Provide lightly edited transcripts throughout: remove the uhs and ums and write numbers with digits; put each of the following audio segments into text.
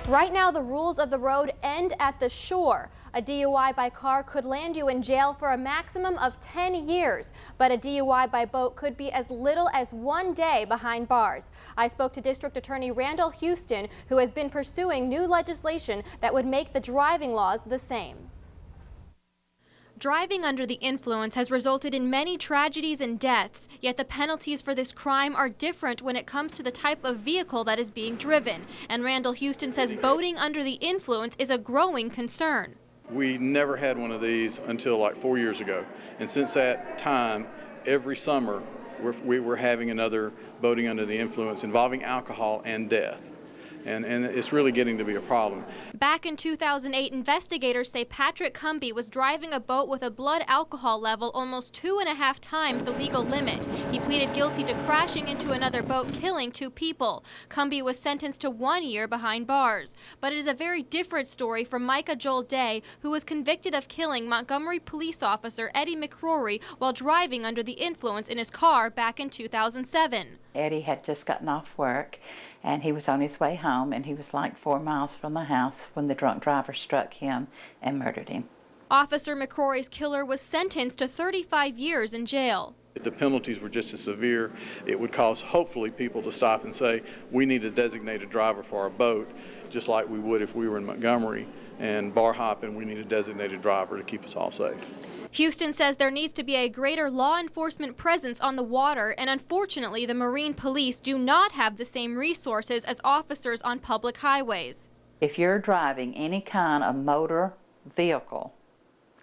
Right now, the rules of the road end at the shore. A DUI by car could land you in jail for a maximum of 10 years, but a DUI by boat could be as little as 1 day behind bars. I spoke to District Attorney Randall Houston, who has been pursuing new legislation that would make the driving laws the same. Driving under the influence has resulted in many tragedies and deaths, yet the penalties for this crime are different when it comes to the type of vehicle that is being driven. And Randall Houston says boating under the influence is a growing concern. We never had one of these until like 4 years ago. And since that time, every summer, we were having another boating under the influence involving alcohol and death. And it's really getting to be a problem. Back in 2008, investigators say Patrick Cumbie was driving a boat with a blood alcohol level almost 2.5 times the legal limit. He pleaded guilty to crashing into another boat, killing 2 people. Cumbie was sentenced to 1 year behind bars. But it is a very different story from Micah Joel Day, who was convicted of killing Montgomery police officer Eddie McCrory while driving under the influence in his car back in 2007. Eddie had just gotten off work and he was on his way home, and he was like 4 miles from the house when the drunk driver struck him and murdered him. Officer McCrory's killer was sentenced to 35 years in jail. If the penalties were just as severe, it would cause hopefully people to stop and say, we need a designated driver for our boat, just like we would if we were in Montgomery and bar hopping. We need a designated driver to keep us all safe. Houston says there needs to be a greater law enforcement presence on the water, and unfortunately the Marine Police do not have the same resources as officers on public highways. If you're driving any kind of motor vehicle,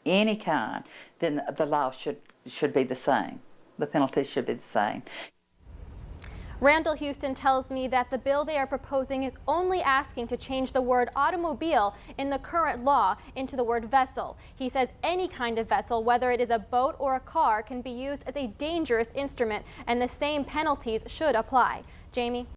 any kind, then the law should be the same. The penalties should be the same. Randall Houston tells me that the bill they are proposing is only asking to change the word automobile in the current law into the word vessel. He says any kind of vessel, whether it is a boat or a car, can be used as a dangerous instrument, and the same penalties should apply. Jamie?